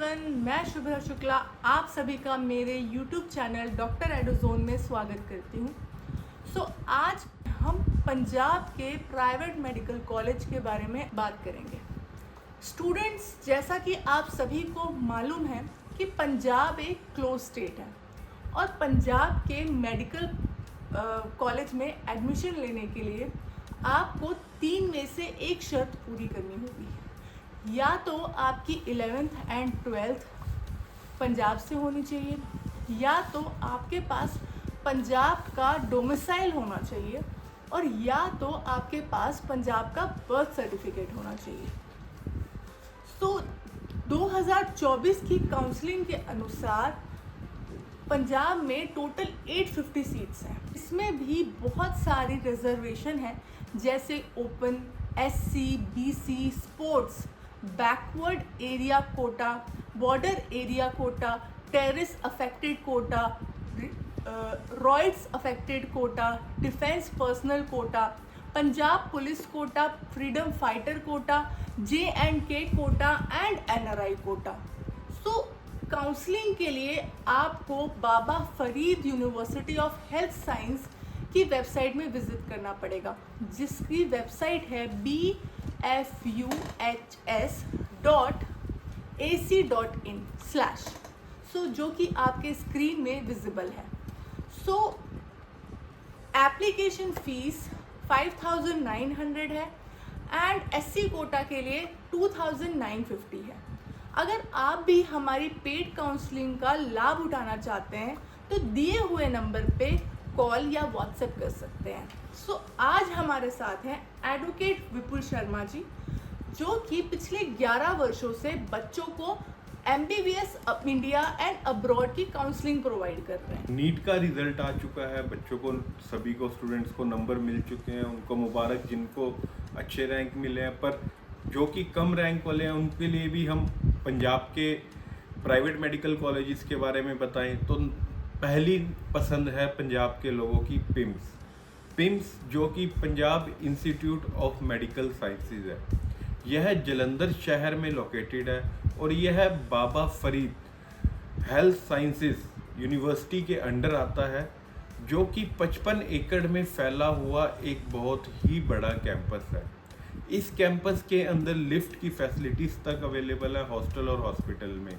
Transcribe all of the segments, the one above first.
Everyone, मैं शुभ्रा शुक्ला आप सभी का मेरे यूट्यूब चैनल डॉक्टर एडोजोन में स्वागत करती हूँ। आज हम पंजाब के प्राइवेट मेडिकल कॉलेज के बारे में बात करेंगे। स्टूडेंट्स, जैसा कि आप सभी को मालूम है कि पंजाब एक क्लोज स्टेट है और पंजाब के मेडिकल कॉलेज में एडमिशन लेने के लिए आपको 3 में से एक शर्त पूरी करनी होगी। या तो आपकी 11th एंड 12th पंजाब से होनी चाहिए, या तो आपके पास पंजाब का डोमिसाइल होना चाहिए, और या तो आपके पास पंजाब का बर्थ सर्टिफिकेट होना चाहिए। 2024 की काउंसलिंग के अनुसार पंजाब में टोटल 850 सीट्स हैं। इसमें भी बहुत सारी रिजर्वेशन हैं, जैसे open, SC, BC, sports, backward area quota, border area quota, terrorist affected quota, riots affected quota, defence personnel quota, Punjab police quota, freedom fighter quota, J&K quota and NRI quota. Counselling के लिए आपको Baba Farid university of health science की website में visit करना पड़ेगा, जिसकी website है bfuhs.ac.in/ जो कि आपके स्क्रीन में विजिबल है। एप्लीकेशन फीस 5900 है एंड SC कोटा के लिए 2950 है। अगर आप भी हमारी पेड काउंसलिंग का लाभ उठाना चाहते हैं तो दिए हुए नंबर पे कॉल या व्हाट्सएप कर सकते हैं। आज हमारे साथ हैं एडवोकेट विपुल शर्मा जी, जो कि पिछले 11 वर्षों से बच्चों को MBBS इंडिया एंड अब्रॉड की काउंसलिंग प्रोवाइड कर रहे हैं। नीट का रिजल्ट आ चुका है, बच्चों को सभी को स्टूडेंट्स को नंबर मिल चुके हैं, उनको मुबारक जिनको अच्छे रैंक मिले हैं। पर जो कि कम रैंक वाले हैं उनके लिए भी हम पंजाब के प्राइवेट मेडिकल कॉलेजेस के बारे में बताएं तो पहली पसंद है पंजाब के लोगों की पिम्स, जो कि Punjab institute of medical sciences है। यह जलंधर शहर में लोकेटेड है और यह बाबा फरीद हेल्थ साइंसेज यूनिवर्सिटी के अंडर आता है, जो कि 55 एकड़ में फैला हुआ एक बहुत ही बड़ा कैंपस है। इस कैंपस के अंदर लिफ्ट की फैसिलिटीज़ तक अवेलेबल है हॉस्टल और हॉस्पिटल में।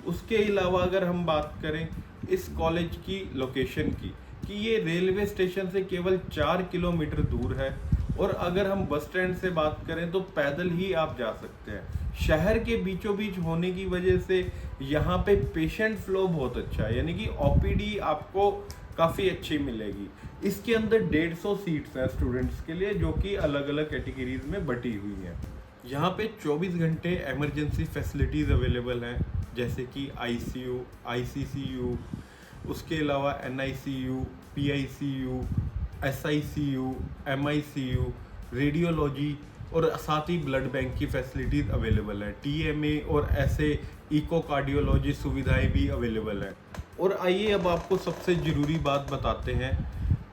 उसके अलावा अगर हम बात करें इस कॉलेज की लोकेशन की, कि ये रेलवे स्टेशन से केवल 4 किलोमीटर दूर है, और अगर हम बस स्टैंड से बात करें तो पैदल ही आप जा सकते हैं। शहर के बीचों बीच होने की वजह से यहाँ पे पेशेंट फ्लो बहुत अच्छा है, यानी कि OPD आपको काफ़ी अच्छी मिलेगी। इसके अंदर 150 सीट्स हैं स्टूडेंट्स के लिए, जो कि अलग अलग कैटेगरीज में बटी हुई हैं। यहाँ पे 24 घंटे इमरजेंसी फैसिलिटीज़ अवेलेबल हैं, जैसे कि ICU, ICCU, उसके अलावा NICU, PICU, SICU, MICU, radiology, और साथ ही ब्लड बैंक की फैसिलिटीज़ अवेलेबल है। TMA और ऐसे इकोकार्डियोलॉजी सुविधाएं भी अवेलेबल हैं। और आइए अब आपको सबसे ज़रूरी बात बताते हैं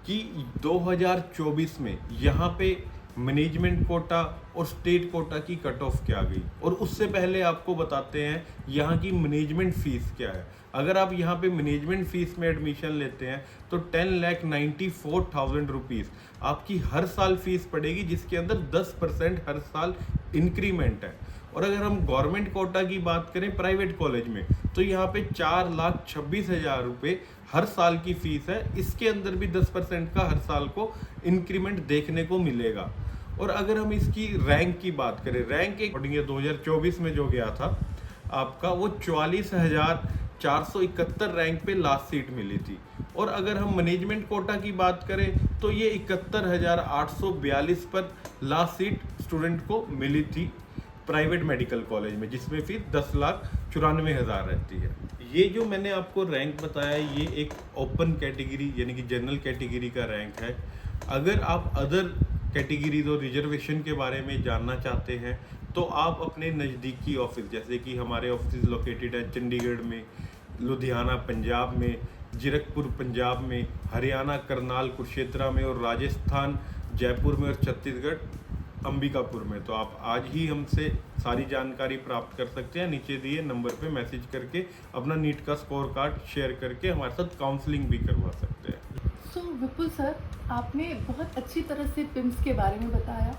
कि 2024 में यहाँ पे मैनेजमेंट कोटा और स्टेट कोटा की कट ऑफ क्या गई, और उससे पहले आपको बताते हैं यहाँ की मैनेजमेंट फ़ीस क्या है। अगर आप यहाँ पे मैनेजमेंट फ़ीस में एडमिशन लेते हैं तो 10,94,000 रुपीज़ आपकी हर साल फीस पड़ेगी, जिसके अंदर 10% हर साल इंक्रीमेंट है। और अगर हम गवर्नमेंट कोटा की बात करें प्राइवेट कॉलेज में, तो यहाँ पे 4,26,000 रुपये हर साल की फ़ीस है। इसके अंदर भी 10% का हर साल को इंक्रीमेंट देखने को मिलेगा। और अगर हम इसकी रैंक की बात करें, रैंक एक 2024 में जो गया था आपका, वो 44,471 रैंक पे लास्ट सीट मिली थी। और अगर हम मैनेजमेंट कोटा की बात करें तो ये 71,842 पर लास्ट सीट स्टूडेंट को मिली थी प्राइवेट मेडिकल कॉलेज में, जिसमें फीस 10,94,000 रहती है। ये जो मैंने आपको रैंक बताया, ये एक ओपन कैटेगरी यानी कि जनरल कैटेगरी का रैंक है। अगर आप अदर कैटेगरीज और रिजर्वेशन के बारे में जानना चाहते हैं तो आप अपने नज़दीकी ऑफिस, जैसे कि हमारे ऑफिस लोकेटेड है चंडीगढ़ में, लुधियाना पंजाब में, जीरकपुर पंजाब में, हरियाणा करनाल कुरुक्षेत्र में, और राजस्थान जयपुर में, और छत्तीसगढ़ अंबिकापुर में। तो आप आज ही हमसे सारी जानकारी प्राप्त कर सकते हैं, नीचे दिए नंबर पे मैसेज करके अपना नीट का स्कोर कार्ड शेयर करके हमारे साथ काउंसलिंग भी करवा सकते हैं। सो विपुल सर, आपने बहुत अच्छी तरह से पिम्स के बारे में बताया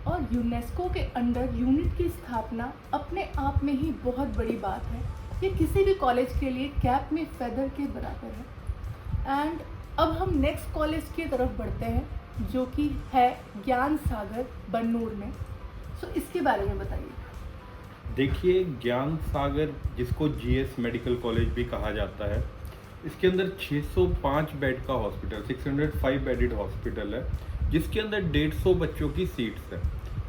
और यूनेस्को के अंडर यूनिट की स्थापना अपने आप में ही बहुत बड़ी बात है। ये किसी भी कॉलेज के लिए कैप में फेदर के बराबर है। एंड अब हम नेक्स्ट कॉलेज की तरफ बढ़ते हैं, जो कि है ज्ञान सागर बन्नूर में। सो इसके बारे में बताइए। देखिए, ज्ञान सागर जिसको जीएस मेडिकल कॉलेज भी कहा जाता है, इसके अंदर 605 बेड का हॉस्पिटल, 605 बेडेड हॉस्पिटल है, जिसके अंदर 150 बच्चों की सीट्स है।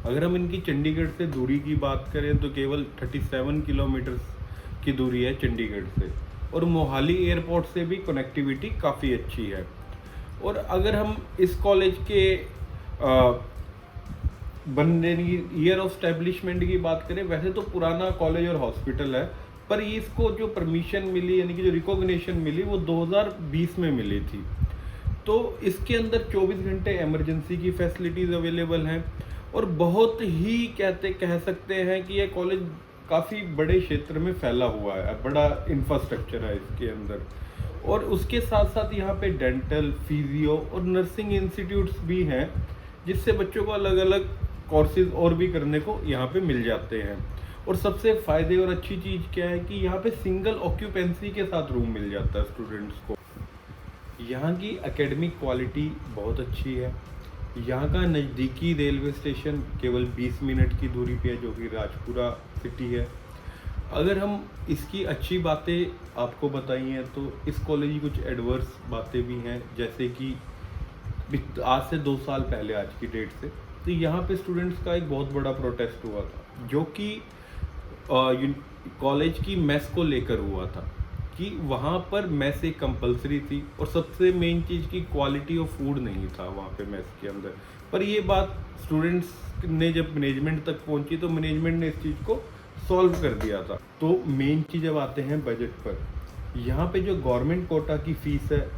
अगर हम इनकी चंडीगढ़ से दूरी की बात करें तो केवल 37 किलोमीटर की दूरी है चंडीगढ़ से, और मोहाली एयरपोर्ट से भी कनेक्टिविटी काफ़ी अच्छी है। और अगर हम इस कॉलेज के बनने की ईयर ऑफ स्टैब्लिशमेंट की बात करें, वैसे तो पुराना कॉलेज और हॉस्पिटल है, पर इसको जो परमिशन मिली यानी कि जो रिकॉग्निशन मिली वो 2020 में मिली थी। तो इसके अंदर 24 घंटे इमरजेंसी की फैसिलिटीज़ अवेलेबल हैं, और बहुत ही कह सकते हैं कि यह कॉलेज काफ़ी बड़े क्षेत्र में फैला हुआ है, बड़ा इंफ्रास्ट्रक्चर है इसके अंदर। और उसके साथ साथ यहाँ पे डेंटल, फिजियो और नर्सिंग इंस्टीट्यूट्स भी हैं, जिससे बच्चों को अलग अलग कोर्सेज और भी करने को यहाँ पे मिल जाते हैं। और सबसे फ़ायदे और अच्छी चीज़ क्या है कि यहाँ पे सिंगल ऑक्यूपेंसी के साथ रूम मिल जाता है स्टूडेंट्स को। यहाँ की एकेडमिक क्वालिटी बहुत अच्छी है। यहाँ का नज़दीकी रेलवे स्टेशन केवल 20 मिनट की दूरी पे है, जो कि राजपुरा सिटी है। अगर हम इसकी अच्छी बातें आपको बताई हैं तो इस कॉलेज की कुछ एडवर्स बातें भी हैं, जैसे कि आज से 2 साल पहले, आज की डेट से, तो यहाँ पे स्टूडेंट्स का एक बहुत बड़ा प्रोटेस्ट हुआ था, जो कि कॉलेज की मेस को लेकर हुआ था कि वहाँ पर मेस एक कंपलसरी थी, और सबसे मेन चीज़ की क्वालिटी ऑफ फूड नहीं था वहाँ पे मेस के अंदर। पर ये बात स्टूडेंट्स ने जब मैनेजमेंट तक पहुँची तो मैनेजमेंट ने इस चीज़ को सॉल्व कर दिया था। तो मेन चीज़ अब आते हैं बजट पर। यहाँ पे जो गवर्नमेंट कोटा की फ़ीस है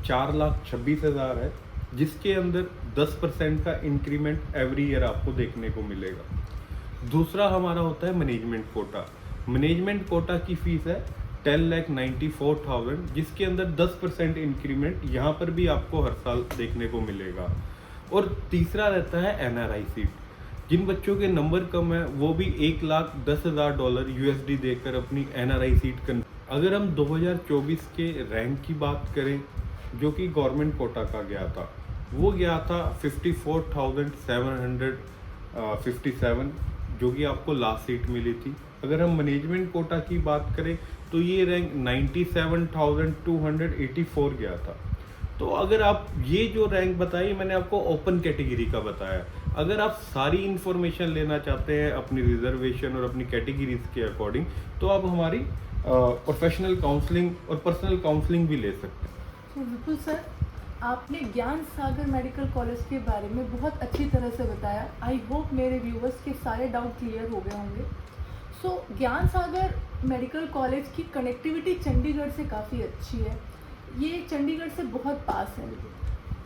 4,26,000 है, जिसके अंदर 10% का इंक्रीमेंट एवरी ईयर आपको देखने को मिलेगा। दूसरा हमारा होता है मैनेजमेंट कोटा। मैनेजमेंट कोटा की फ़ीस है 10,94,000, जिसके अंदर 10% इंक्रीमेंट यहाँ पर भी आपको हर साल देखने को मिलेगा। और तीसरा रहता है एनआरआई सीट। जिन बच्चों के नंबर कम है वो भी $1,10,000 USD देकर अपनी एनआरआई सीट अगर हम 2024 के रैंक की बात करें, जो कि गवर्नमेंट कोटा का गया था, वो गया था 54,757, जो कि आपको लास्ट सीट मिली थी। अगर हम मैनेजमेंट कोटा की बात करें तो ये रैंक 97,284 गया था। तो अगर आप ये जो रैंक बताई, मैंने आपको ओपन कैटेगरी का बताया। अगर आप सारी इन्फॉर्मेशन लेना चाहते हैं अपनी रिजर्वेशन और अपनी कैटेगरीज के अकॉर्डिंग, तो आप हमारी प्रोफेशनल काउंसलिंग और पर्सनल काउंसलिंग भी ले सकते हैं। तो विपुल सर, आपने ज्ञान सागर मेडिकल कॉलेज के बारे में बहुत अच्छी तरह से बताया। आई होप मेरे व्यूवर्स के सारे डाउट क्लियर हो गए होंगे। सो ज्ञान सागर मेडिकल कॉलेज की कनेक्टिविटी चंडीगढ़ से काफ़ी अच्छी है, ये चंडीगढ़ से बहुत पास है।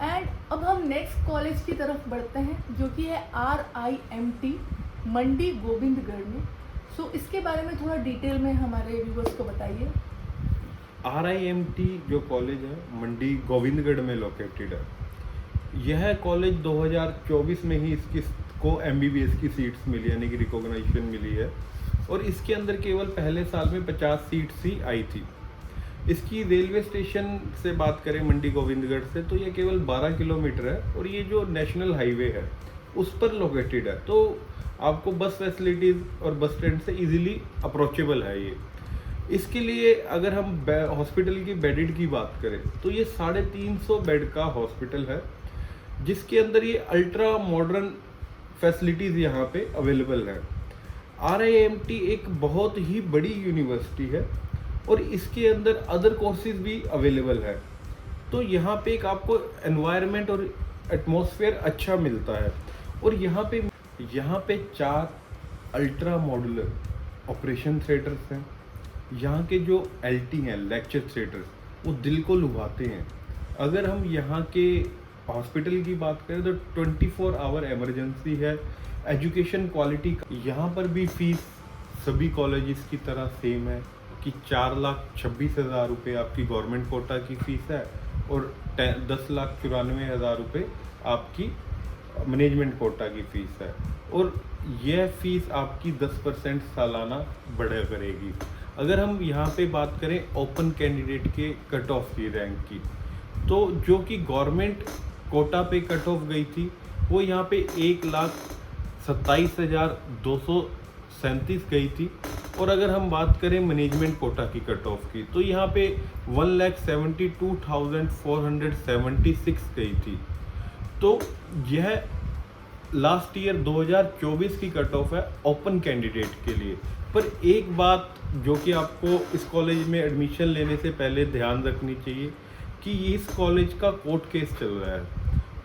एंड अब हम नेक्स्ट कॉलेज की तरफ बढ़ते हैं, जो कि है RIMT मंडी गोविंदगढ़ में। सो इसके बारे में थोड़ा डिटेल में हमारे व्यूवर्स को बताइए। RIMT जो कॉलेज है मंडी गोविंदगढ़ में लोकेटेड है। यह कॉलेज 2024 में ही इसकी को MBBS की सीट्स मिली, यानी कि रिकॉग्निशन मिली है, और इसके अंदर केवल पहले साल में 50 सीट्स ही आई थी। इसकी रेलवे स्टेशन से बात करें मंडी गोविंदगढ़ से, तो ये केवल 12 किलोमीटर है, और ये जो नेशनल हाईवे है उस पर लोकेटेड है। तो आपको बस फैसिलिटीज़ और बस स्टैंड से इजीली अप्रोचेबल है ये। इसके लिए अगर हम हॉस्पिटल की बेडेड की बात करें तो ये 350 बेड का हॉस्पिटल है, जिसके अंदर ये अल्ट्रा मॉडर्न फैसिलिटीज़ यहाँ पे अवेलेबल है। RIMT एक बहुत ही बड़ी यूनिवर्सिटी है, और इसके अंदर अदर कोर्सेज भी अवेलेबल है। तो यहाँ पे एक आपको एनवायरनमेंट और एटमॉस्फेयर अच्छा मिलता है। और यहाँ पे 4 अल्ट्रा मॉड्यूलर ऑपरेशन थिएटर्स हैं। यहाँ के जो LT हैं, लेक्चर थिएटर्स, वो दिल को लुभाते हैं। अगर हम यहाँ के हॉस्पिटल की बात करें तो 24 आवर इमरजेंसी है। एजुकेशन क्वालिटी यहाँ पर भी फीस सभी कॉलेजेस की तरह सेम है कि 4,26,000 रुपये आपकी गवर्नमेंट कोटा की फ़ीस है और 10,94,000 रुपये आपकी मैनेजमेंट कोटा की फ़ीस है। और यह फ़ीस आपकी 10% सालाना बढ़ा करेगी। अगर हम यहाँ पे बात करें ओपन कैंडिडेट के कट ऑफ की रैंक की, तो जो कि गवर्नमेंट कोटा पे कट ऑफ गई थी वो यहाँ पे 1,27,237 गई थी। और अगर हम बात करें मैनेजमेंट कोटा की कट ऑफ की तो यहाँ पे 1,72,476 गई थी। तो यह लास्ट ईयर 2024 की कट ऑफ है ओपन कैंडिडेट के लिए। पर एक बात जो कि आपको इस कॉलेज में एडमिशन लेने से पहले ध्यान रखनी चाहिए कि इस कॉलेज का कोर्ट केस चल रहा है।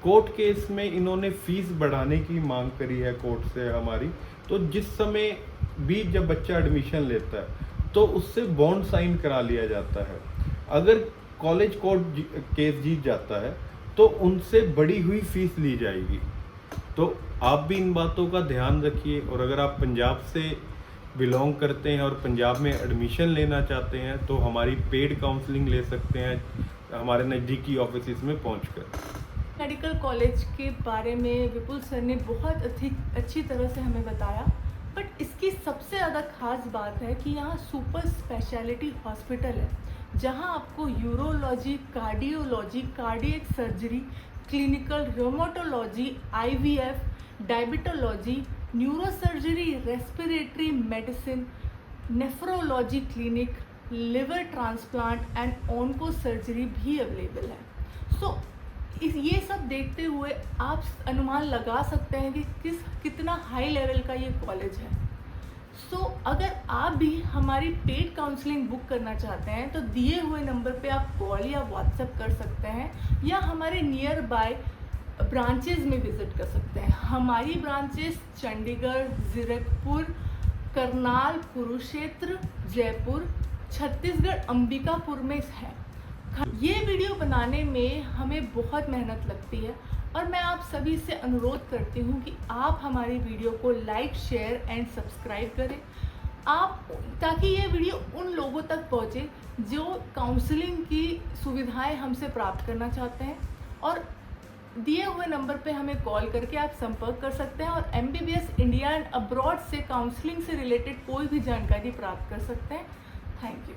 कोर्ट केस में इन्होंने फीस बढ़ाने की मांग करी है कोर्ट से हमारी। तो जिस समय भी जब बच्चा एडमिशन लेता है तो उससे बॉन्ड साइन करा लिया जाता है। अगर कॉलेज कोर्ट केस जीत जाता है तो उनसे बढ़ी हुई फीस ली जाएगी। तो आप भी इन बातों का ध्यान रखिए। और अगर आप पंजाब से बिलोंग करते हैं और पंजाब में एडमिशन लेना चाहते हैं तो हमारी पेड काउंसलिंग ले सकते हैं हमारे नज़दीकी ऑफिस में पहुंचकर। मेडिकल कॉलेज के बारे में विपुल सर ने बहुत अच्छी तरह से हमें बताया। बट इसकी सबसे ज़्यादा खास बात है कि यहाँ सुपर स्पेशलिटी हॉस्पिटल है जहाँ आपको urology, cardiology, cardiac surgery, clinical rheumatology, IVF, diabetology, neurosurgery, respiratory medicine, nephrology clinic, liver transplant and onco surgery भी अवेलेबल है। ये सब देखते हुए आप अनुमान लगा सकते हैं कि कितना हाई लेवल का ये कॉलेज है। अगर आप भी हमारी पेड काउंसलिंग बुक करना चाहते हैं तो दिए हुए नंबर पे आप कॉल या व्हाट्सएप कर सकते हैं या हमारे नियर बाय ब्रांचेज में विजिट कर सकते हैं। हमारी ब्रांचेस चंडीगढ़, जीरकपुर, करनाल, कुरुक्षेत्र, जयपुर, छत्तीसगढ़, अंबिकापुर में है। ये वीडियो बनाने में हमें बहुत मेहनत लगती है और मैं आप सभी से अनुरोध करती हूँ कि आप हमारी वीडियो को लाइक, शेयर एंड सब्सक्राइब करें ताकि ये वीडियो उन लोगों तक पहुँचे जो काउंसलिंग की सुविधाएं हमसे प्राप्त करना चाहते हैं। और दिए हुए नंबर पे हमें कॉल करके आप संपर्क कर सकते हैं और MBBS इंडिया एंड अब्रॉड से काउंसलिंग से रिलेटेड कोई भी जानकारी प्राप्त कर सकते हैं। Thank you.